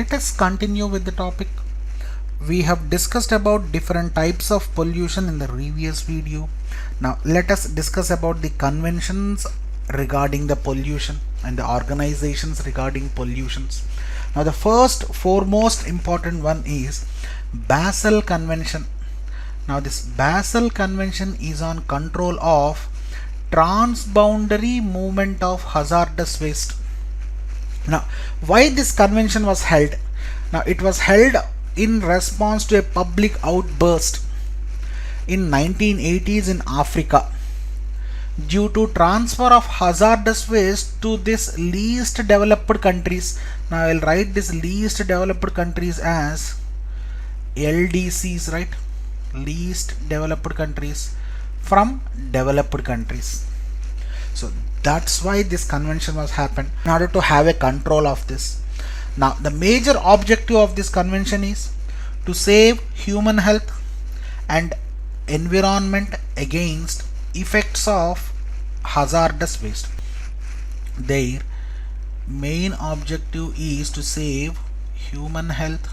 let us continue with the topic. We have discussed about different types of pollution in the previous video. Now let us discuss about the conventions regarding the pollution and the organizations regarding pollutions. Now the foremost important one is Basel Convention. Now this Basel Convention is on control of transboundary movement of hazardous waste. Now why this convention was held? Now it was held in response to a public outburst in 1980s in Africa due to transfer of hazardous waste to this least developed countries. Now I will write this least developed countries as LDCs, right? Least developed countries from developed countries. So that's why this convention was happened, in order to have a control of this. Now the major objective of this convention is to save human health and environment against effects of hazardous waste. Their main objective is to save human health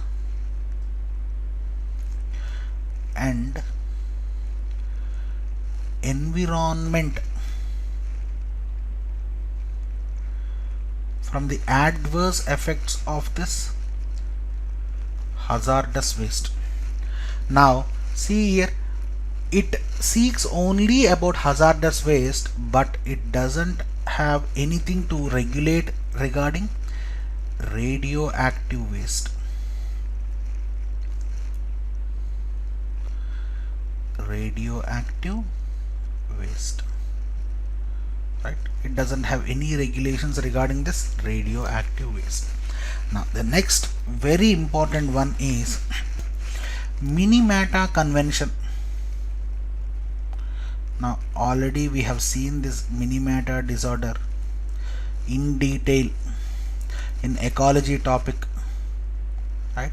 and environment from the adverse effects of this hazardous waste. Now see here, it seeks only about hazardous waste, but it doesn't have anything to regulate regarding radioactive waste. Radioactive waste, right? It doesn't have any regulations regarding this radioactive waste. Now the next very important one is Minamata Convention. Now already we have seen this Minamata disorder in detail in ecology topic, right?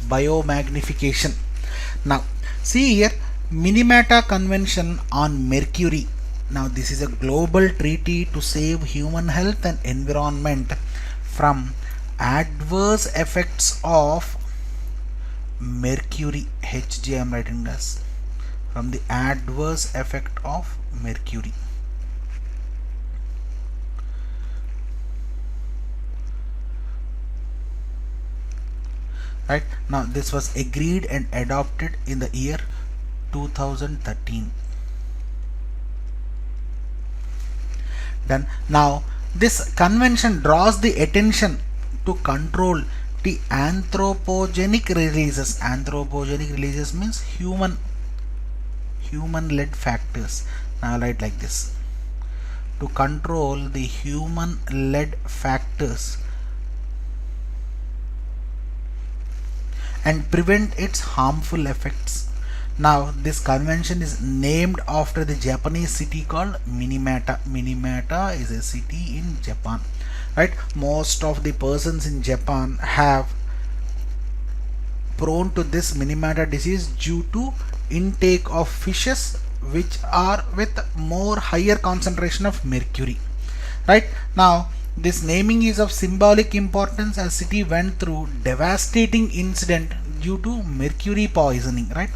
Biomagnification. Now see here, Minamata Convention on Mercury. Now this is a global treaty to save human health and environment from adverse effects of mercury. Hg I am writing this, from the adverse effect of mercury. Right, now this was agreed and adopted in the year 2013. Then now this convention draws the attention to control the anthropogenic releases. Anthropogenic releases means human led factors. Now I'll write like this: to control the human led factors and prevent its harmful effects. Now this convention is named after the Japanese city called Minamata. Minamata is a city in Japan, right? Most of the persons in Japan have prone to this Minamata disease due to intake of fishes which are with more higher concentration of mercury, right? Now this naming is of symbolic importance as city went through devastating incident due to mercury poisoning, right?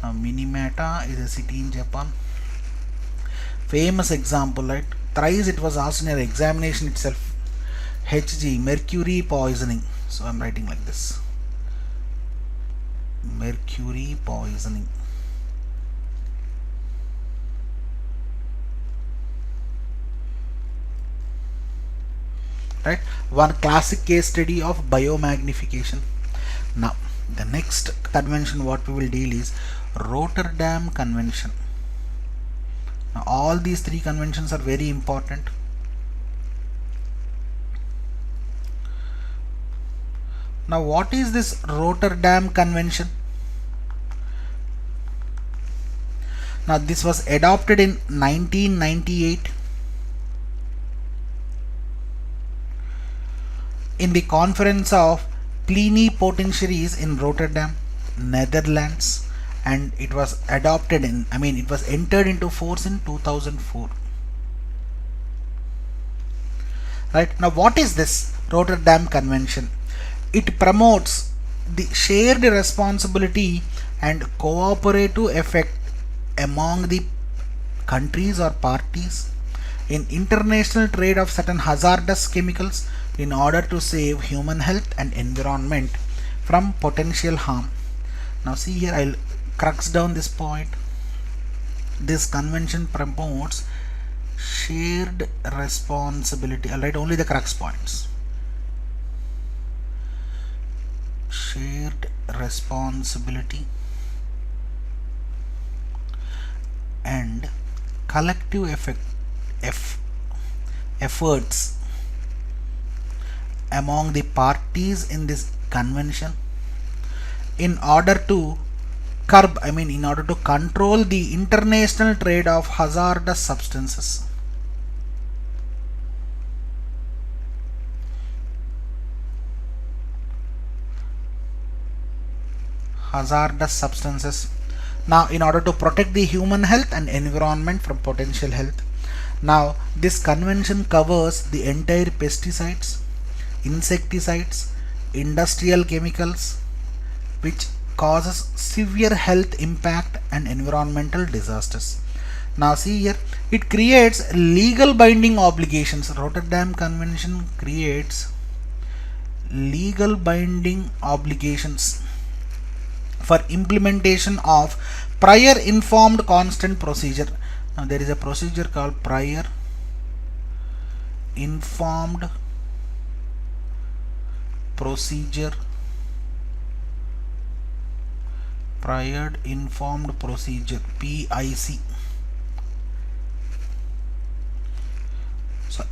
Now Minamata is a city in Japan. Famous example, right? Thrice it was asked in an examination itself. Hg, mercury poisoning. So I'm writing like this: mercury poisoning. Right, one classic case study of biomagnification. Now the next convention what we will deal is Rotterdam Convention. Now all these three conventions are very important. Now what is this Rotterdam Convention? Now this was adopted in 1998 in the conference of plenipotentiaries in Rotterdam, Netherlands, and it was adopted in, it was entered into force in 2004. Right, now what is this Rotterdam Convention? It promotes the shared responsibility and cooperative effect among the countries or parties in international trade of certain hazardous chemicals in order to save human health and environment from potential harm. Now see here, I'll crux down this point. This convention promotes shared responsibility. I'll write only the crux points. Shared responsibility and collective efforts among the parties in this convention in order to curb, in order to control the international trade of hazardous substances. Now in order to protect the human health and environment from potential health. Now this convention covers the entire pesticides, insecticides, industrial chemicals which causes severe health impact and environmental disasters. Now see here, it creates legal binding obligations. Rotterdam Convention creates legal binding obligations for implementation of prior informed constant procedure. Now there is a procedure called prior informed procedure. Prior informed procedure, PIC. So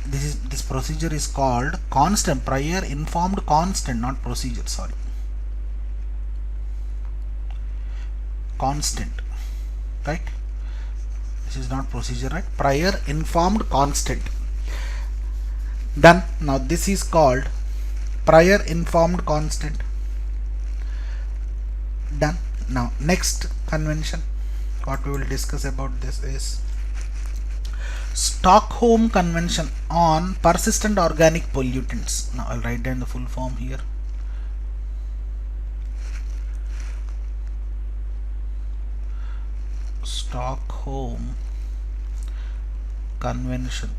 this procedure is called constant, prior informed constant, not procedure, sorry. Constant, right? This is not procedure, right? Prior informed constant. Done. Now this is called prior informed constant. Done. Now next convention, what we will discuss about this is Stockholm Convention on Persistent Organic Pollutants. Now I'll write down the full form here. Stockholm Convention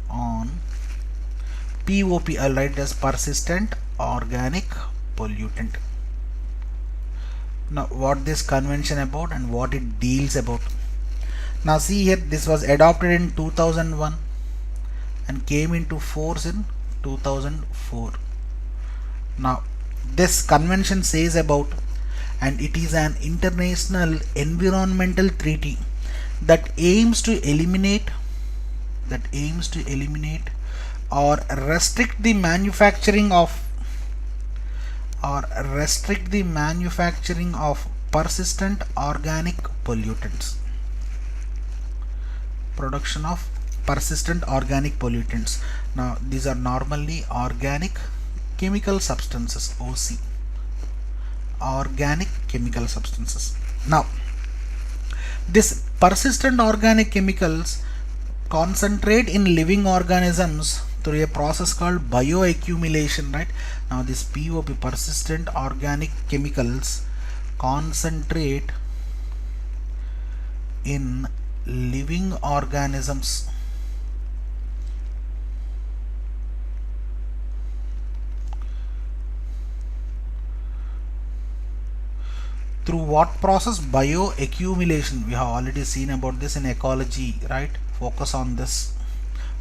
on POP. I'll write as persistent organic pollutant. Now what this convention about and what it deals about. Now see here, this was adopted in 2001 and came into force in 2004. Now this convention says about, and it is an international environmental treaty that aims to eliminate or restrict the manufacturing of persistent organic pollutants. Production of persistent organic pollutants. Now these are normally organic chemical substances, OC. Organic chemical substances. Now this persistent organic chemicals concentrate in living organisms through a process called bioaccumulation, right? Now this POP, persistent organic chemicals, concentrate in living organisms through what process? Bioaccumulation. We have already seen about this in ecology, right? Focus on this.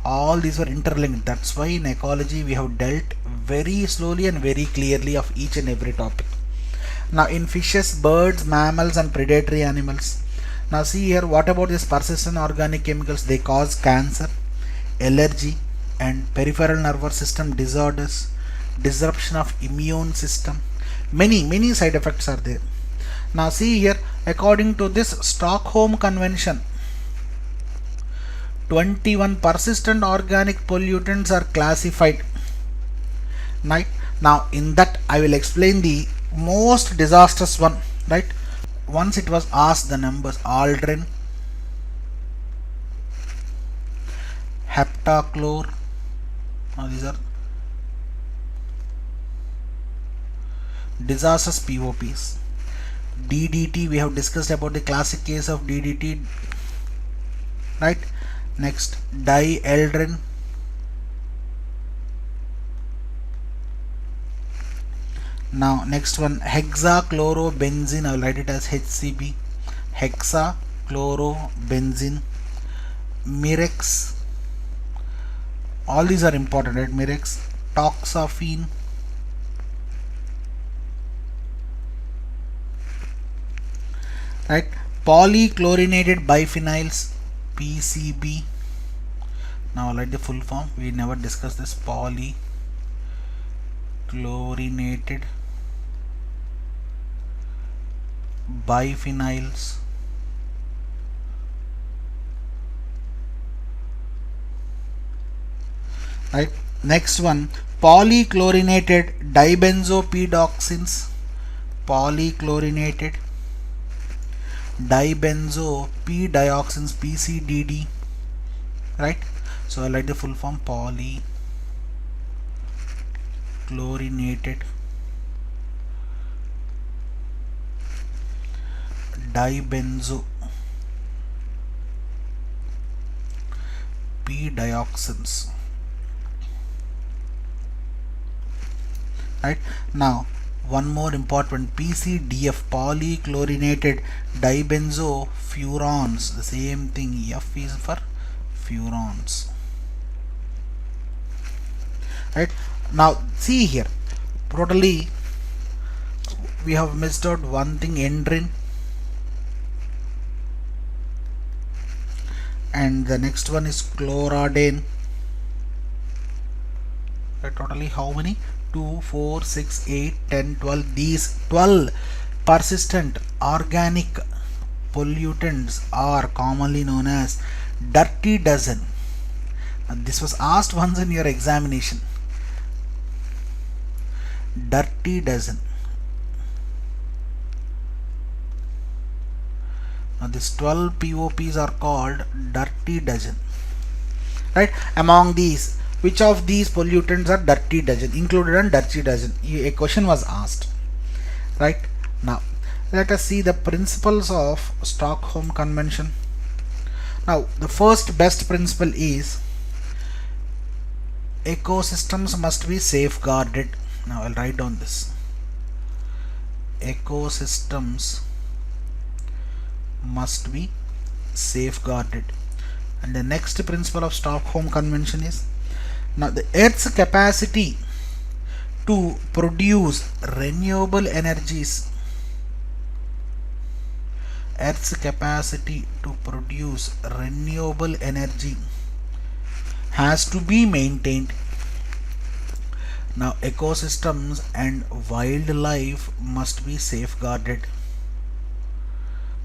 All these were interlinked. That's why in ecology we have dealt very slowly and very clearly of each and every topic. Now in fishes, birds, mammals and predatory animals. Now see here, what about these persistent organic chemicals? They cause cancer, allergy and peripheral nervous system disorders, disruption of immune system. Many side effects are there. Now see here, according to this Stockholm Convention, 21 persistent organic pollutants are classified. Right? Now in that I will explain the most disastrous one, right? Once it was asked the numbers: Aldrin, heptachlor. Now these are disastrous POPs. DDT, we have discussed about the classic case of DDT, right? Next, dieldrin. Now next one, hexachlorobenzene. I will write it as HCB, hexachlorobenzene. Mirex, all these are important, right? Mirex, toxaphene, right? Polychlorinated biphenyls, PCB. Now I'll write the full form, we never discussed this. Polychlorinated biphenyls, right? Next one, polychlorinated dibenzopyroxenes, polychlorinated dibenzopyroxenes, PCDD, right? So I'll write the full form, polychlorinated dibenzopyroxenes, right? Now one more important, PCDF, polychlorinated dibenzofurans, the same thing, F is for furans, right? Now see here, totally we have missed out one thing, endrin, and the next one is chloradane, right? Totally how many? 2, 4, 6, 8, 10, 12. These 12 persistent organic pollutants are commonly known as dirty dozen. This was asked once in your examination. Dirty dozen. Now these 12 POPs are called dirty dozen, right? Among these, which of these pollutants are dirty dozen, included on dirty dozen? A question was asked, right? Now let us see the principles of Stockholm Convention. Now the first best principle is ecosystems must be safeguarded. Now I'll write down this: ecosystems must be safeguarded. And the next principle of Stockholm Convention is, now the Earth's capacity to produce renewable energies, Earth's capacity to produce renewable energy has to be maintained. Now ecosystems and wildlife must be safeguarded.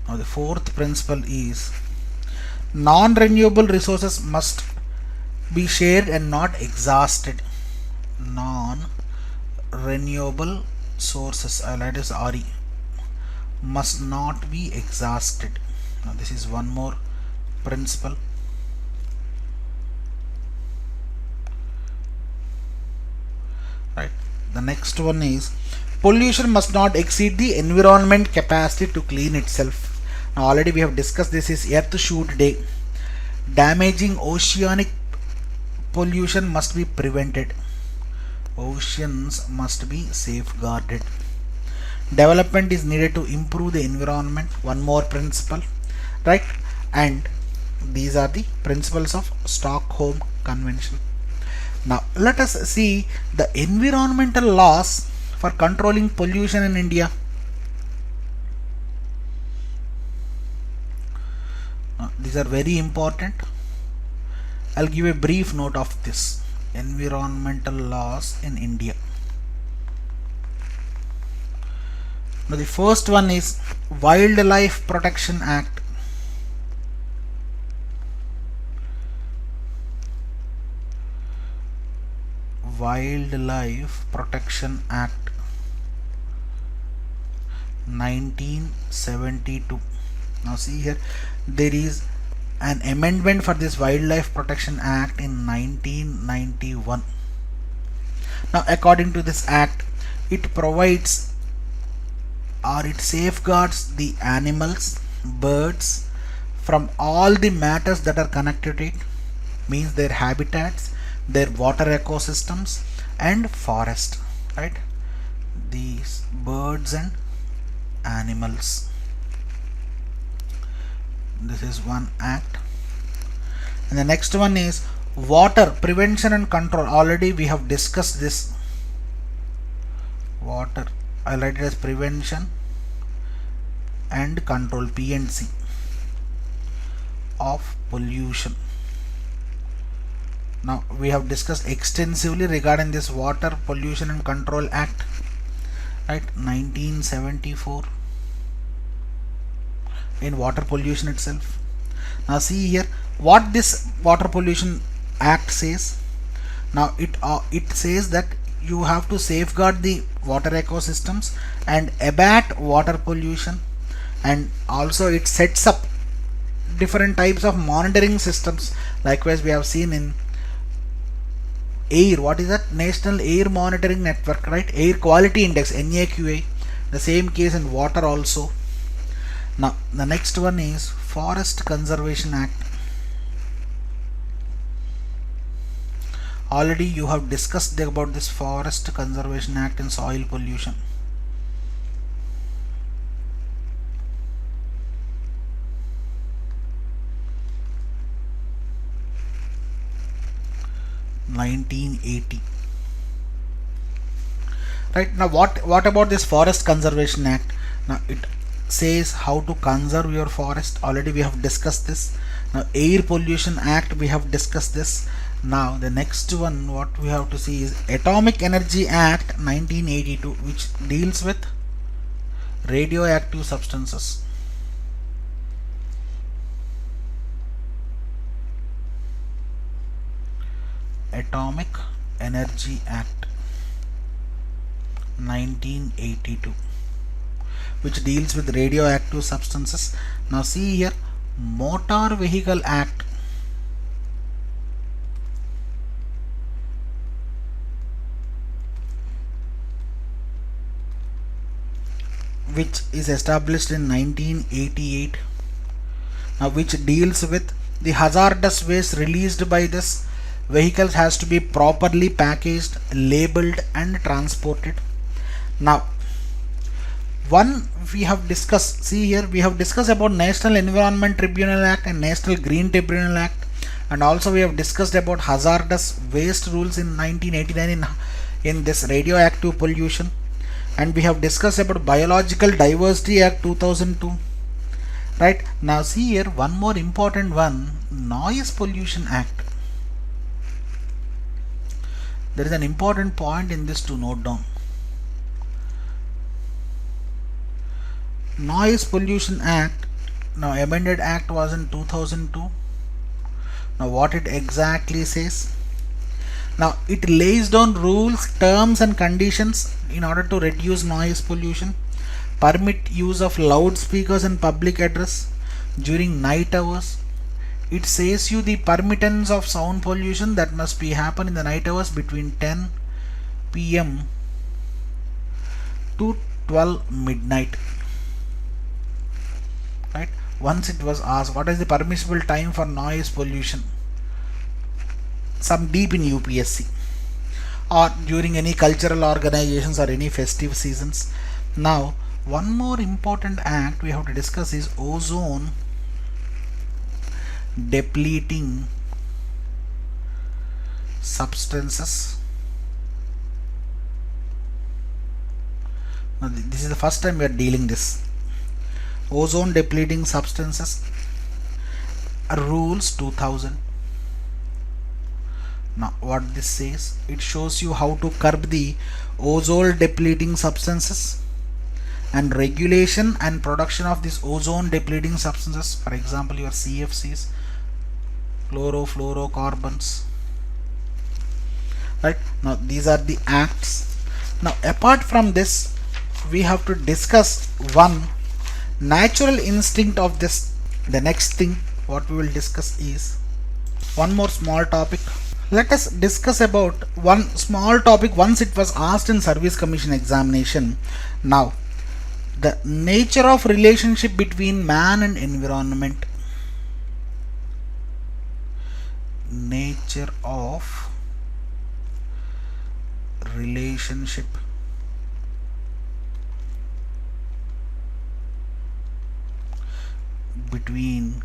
Now the fourth principle is, non-renewable resources must be shared and not exhausted. Non-renewable sources, that is RE, must not be exhausted. Now this is one more principle. Right. The next one is, pollution must not exceed the environment capacity to clean itself. Now already we have discussed this, is Earth Shoot Day. Damaging oceanic pollution must be prevented. Oceans must be safeguarded. Development is needed to improve the environment. One more principle, right? And these are the principles of Stockholm Convention. Now let us see the environmental laws for controlling pollution in India. These are very important. I'll give a brief note of this: environmental laws in India. Now the first one is Wildlife Protection Act. Wildlife Protection Act 1972. Now see here, there is an amendment for this Wildlife Protection Act in 1991. Now according to this act, it provides or it safeguards the animals, birds from all the matters that are connected to it, means their habitats, their water ecosystems and forest, right? These birds and animals. This is one act. And the next one is water prevention and control. Already we have discussed this. Water, I'll write it as prevention and control, P&C, of pollution. Now we have discussed extensively regarding this Water Pollution and Control Act, right? 1974, in water pollution itself. Now see here what this Water Pollution Act says. Now it says that you have to safeguard the water ecosystems and abate water pollution, and also it sets up different types of monitoring systems. Likewise we have seen in air, what is that? National Air Monitoring Network, right? Air Quality Index, NAQA. The same case in water also. Now the next one is Forest Conservation Act. Already you have discussed about this Forest Conservation Act and soil pollution. (1980). Right, now what about this Forest Conservation Act? Now it says how to conserve your forest. Already we have discussed this. Now Air Pollution Act, we have discussed this. Now the next one what we have to see is Atomic Energy Act 1982, which deals with radioactive substances. Atomic Energy Act 1982, which deals with radioactive substances. Now see here, Motor Vehicle Act, which is established in 1988, now which deals with the hazardous waste released by this vehicles has to be properly packaged, labeled and transported. Now one we have discussed, see here we have discussed about National Environment Tribunal Act and National Green Tribunal Act, and also we have discussed about hazardous waste rules in 1989 in this radioactive pollution, and we have discussed about Biological Diversity Act 2002. Right, now see here one more important one, Noise Pollution Act. There is an important point in this to note down. Noise Pollution Act, now amended act was in 2002. Now what it exactly says? Now it lays down rules, terms and conditions in order to reduce noise pollution, permit use of loudspeakers in public address during night hours. It says you the permittance of sound pollution that must be happen in the night hours between 10 p.m. to 12 midnight. Right? Once it was asked what is the permissible time for noise pollution, some deep in UPSC, or during any cultural organizations or any festive seasons. Now one more important act we have to discuss is Ozone Depleting Substances. Now this is the first time we are dealing this. Ozone Depleting Substances Rules 2000. Now what this says, it shows you how to curb the ozone depleting substances and regulation and production of these ozone depleting substances, for example your CFCs, chlorofluorocarbons. right? Now these are the acts. Now apart from this, we have to discuss one natural instinct of this. The next thing what we will discuss is one more small topic. Let us discuss about one small topic once it was asked in service commission examination. Now the nature of relationship between man and environment. Nature of relationship between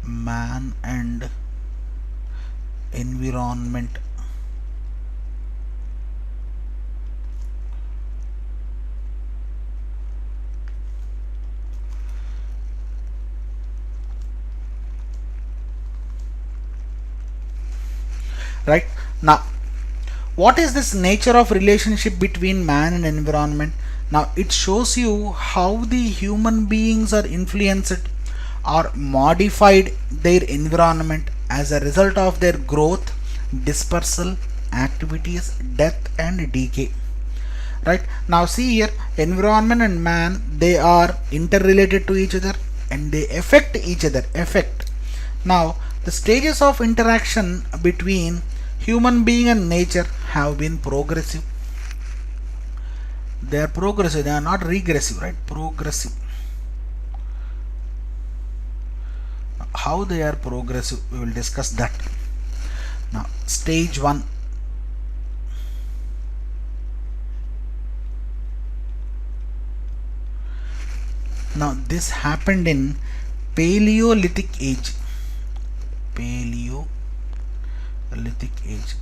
man and environment. Right? Now what is this nature of relationship between man and environment? Now it shows you how the human beings are influenced or modified their environment as a result of their growth, dispersal, activities, death and decay. Right? Now see here, environment and man, they are interrelated to each other and they affect each other. Now the stages of interaction between human being and nature have been progressive. They are progressive, they are not regressive, right? Progressive. How they are progressive, we will discuss that. Now stage 1. Now this happened in Paleolithic age. Paleolithic age.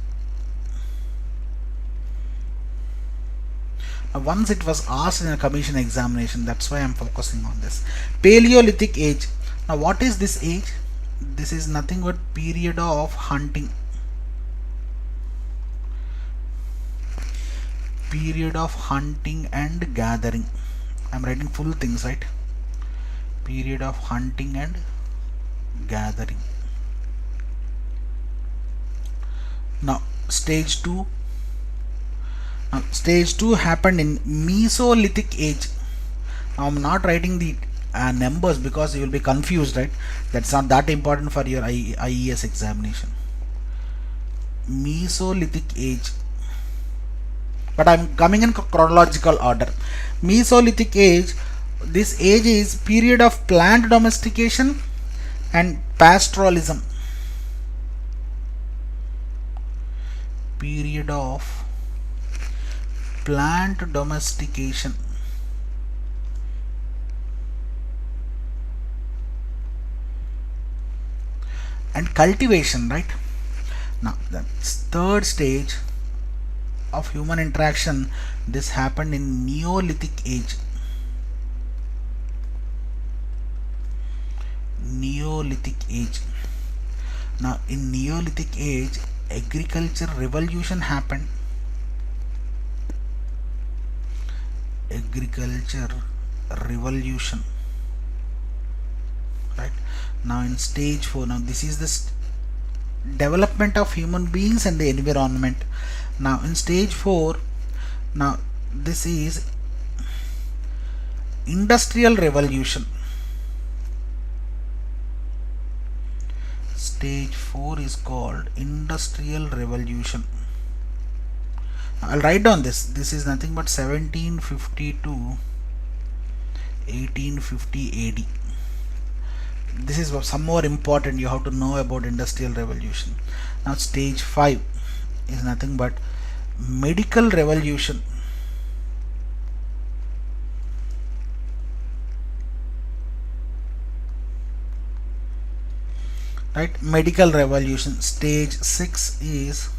Now, once it was asked in a commission examination, that's why I am focusing on this. Paleolithic age. Now what is this age? This is nothing but period of hunting. Period of hunting and gathering. I am writing full things, right? Period of hunting and gathering. Now stage 2. Now stage 2 happened in Mesolithic age. Now I'm not writing the numbers because you will be confused, right? That's not that important for your IES examination. Mesolithic age, but I'm coming in chronological order. Mesolithic age, this age is period of plant domestication and pastoralism. Period of plant domestication and cultivation, right? Now the third stage of human interaction, this happened in Neolithic age. Neolithic age. Now in Neolithic age, agriculture revolution happened. Agriculture revolution, right? Now in stage 4, now this is the development of human beings and the environment. Now in stage 4, now this is industrial revolution. Stage 4 is called industrial revolution. I'll write down this. This is nothing but 1750 to 1850 AD. This is some more important. You have to know about industrial revolution. Now stage 5 is nothing but medical revolution. Right? Medical revolution. Stage 6 is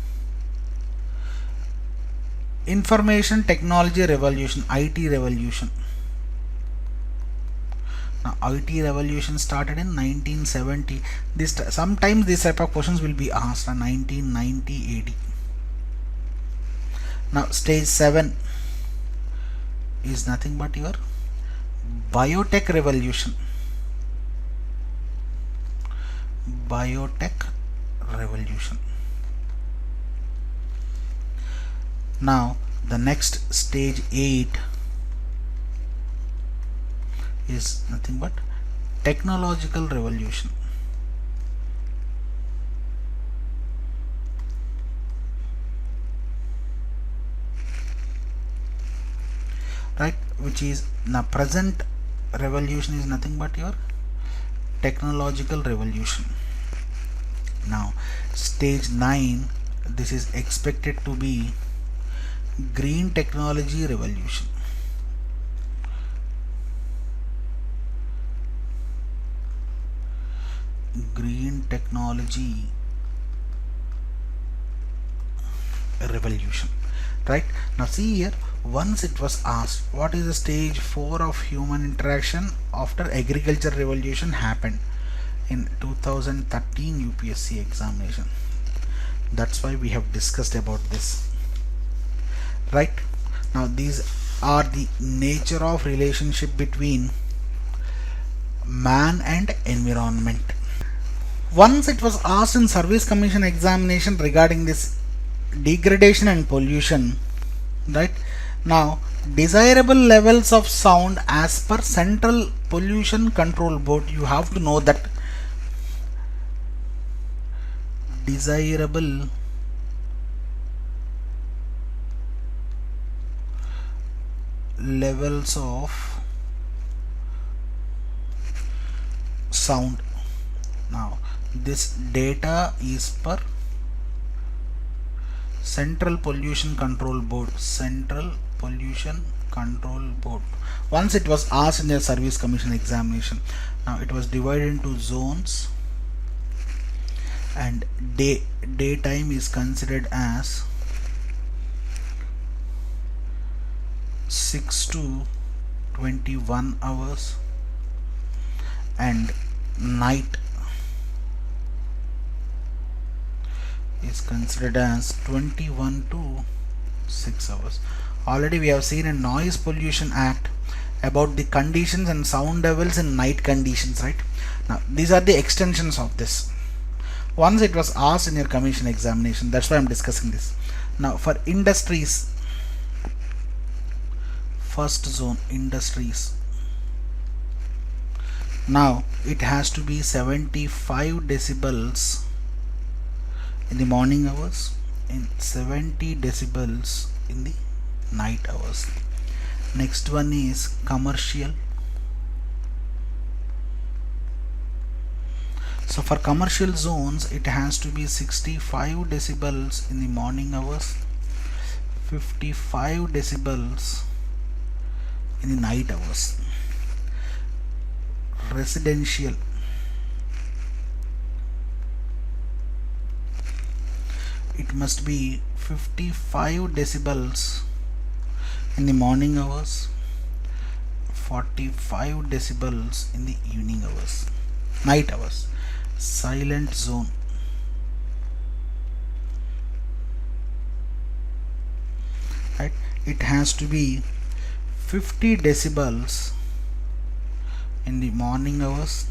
information technology revolution, IT revolution. Now IT revolution started in 1970. Sometimes this type of questions will be asked in 1990 AD. Now stage 7 is nothing but your biotech revolution. Biotech revolution. Now the next stage 8 is nothing but technological revolution, right? Which is the present revolution is nothing but your technological revolution. Now stage 9, this is expected to be green technology revolution. Green technology revolution, right? Now see here, once it was asked what is the stage 4 of human interaction after agriculture revolution happened in 2013 UPSC examination. That's why we have discussed about this, right? Now these are the nature of relationship between man and environment. Once it was asked in Service Commission examination regarding this degradation and pollution, right? Now desirable levels of sound as per Central Pollution Control Board, you have to know that desirable levels of sound. Now this data is per Central Pollution Control Board. Central Pollution Control Board. Once it was asked in the Service Commission examination. Now it was divided into zones, and daytime is considered as 6 to 21 hours, and night is considered as 21 to 6 hours. Already we have seen in Noise Pollution Act about the conditions and sound levels in night conditions, right? Now these are the extensions of this. Once it was asked in your commission examination, that's why I'm discussing this. Now for industries, first zone, industries. Now it has to be 75 decibels in the morning hours and 70 decibels in the night hours. Next one is commercial. So for commercial zones it has to be 65 decibels in the morning hours, 55 decibels in the night hours. Residential, it must be 55 decibels in the morning hours, 45 decibels in the evening hours, night hours. Silent zone, right? It has to be 50 decibels in the morning hours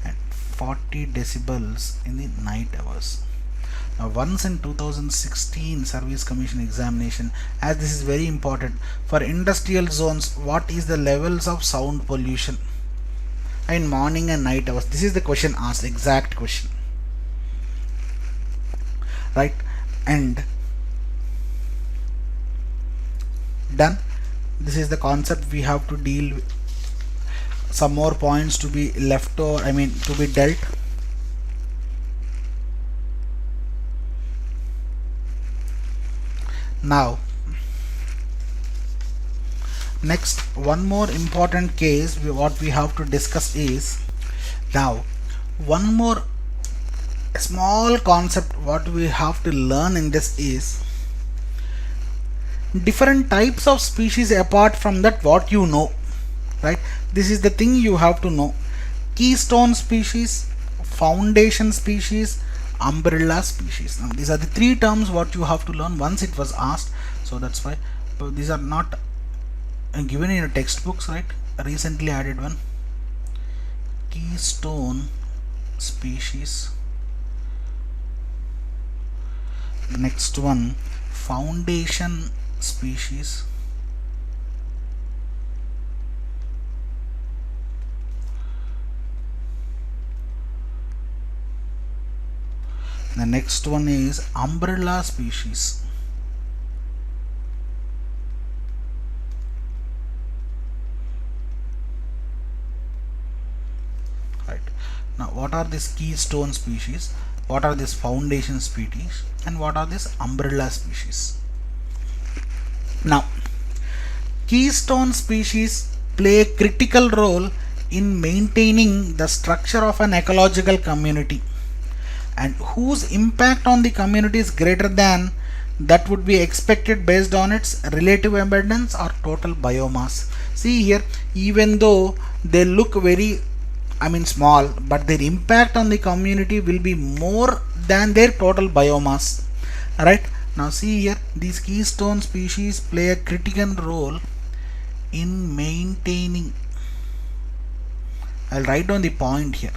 and 40 decibels in the night hours. Now once in 2016 Service Commission examination, as this is very important for industrial zones, what is the levels of sound pollution in morning and night hours? This is the question asked, exact question, right? And done. This is the concept we have to deal with. Some more points to be left, or to be dealt. Now next, one more important case what we have to discuss is, now one more small concept what we have to learn in this is different types of species apart from that what you know, right? This is the thing you have to know. Keystone species, foundation species, umbrella species. Now these are the three terms what you have to learn once it was asked. So that's why these are not given in your textbooks, right? Recently added one. Keystone species. Next one, foundation species. The next one is umbrella species. Right. Now what are these keystone species? What are these foundation species? And what are these umbrella species? Now keystone species play a critical role in maintaining the structure of an ecological community, and whose impact on the community is greater than that would be expected based on its relative abundance or total biomass. See here, even though they look very small, but their impact on the community will be more than their total biomass. Right, now see here, these keystone species play a critical role in maintaining, I'll write down the point here,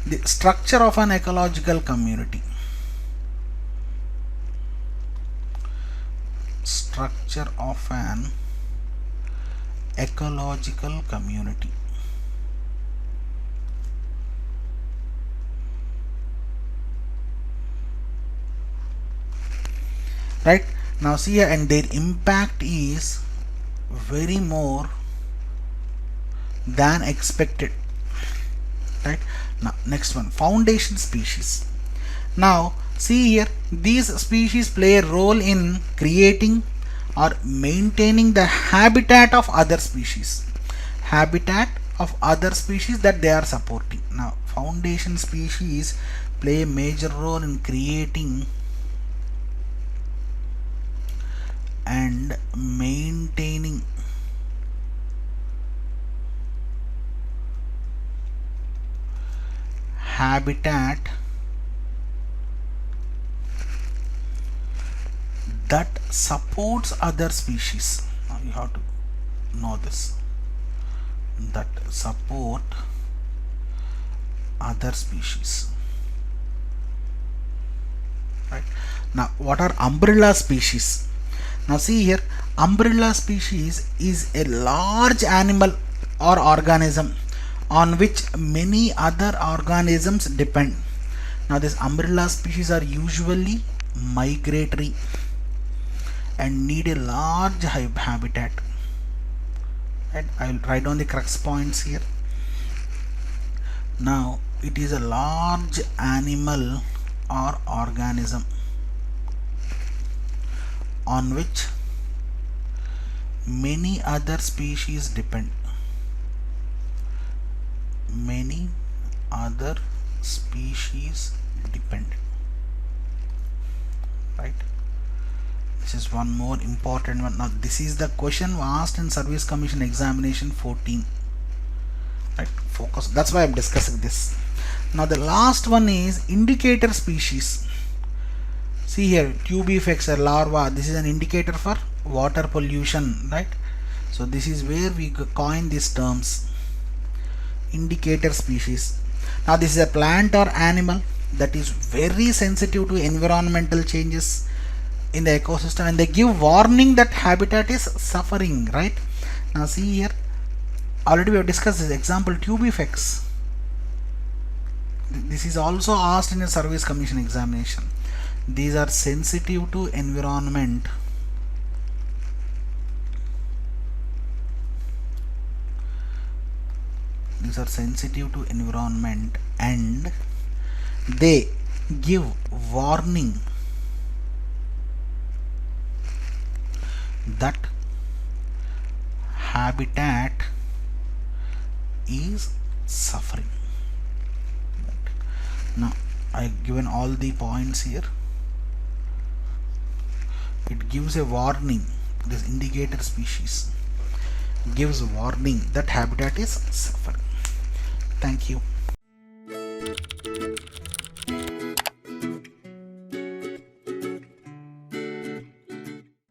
the structure of an ecological community. Structure of an ecological community. Right, now see here, and their impact is very more than expected. Right, now next one, foundation species. Now see here, these species play a role in creating or maintaining the habitat of other species, that they are supporting. Now foundation species play a major role in creating and maintaining habitat that supports other species. Now you have to know this, that support other species. Right, now what are umbrella species? Now see here, umbrella species is a large animal or organism on which many other organisms depend. Now these umbrella species are usually migratory and need a large habitat. And I will write down the crux points here. Now it is a large animal or organism on which many other species depend. Many other species depend. Right, this is one more important one. Now this is the question asked in Service Commission Examination 14. Right, focus, that's why I'm discussing this. Now the last one is indicator species. See here, tubifex or larva, this is an indicator for water pollution. Right, so this is where we coin these terms, indicator species. Now this is a plant or animal that is very sensitive to environmental changes in the ecosystem, and they give warning that habitat is suffering. Right, now see here, already we have discussed this example, tubifex. This is also asked in a Service Commission examination. These are sensitive to environment. These are sensitive to environment and they give warning that habitat is suffering. Now I have given all the points here. It gives a warning, this indicator species gives a warning that habitat is suffering. Thank you.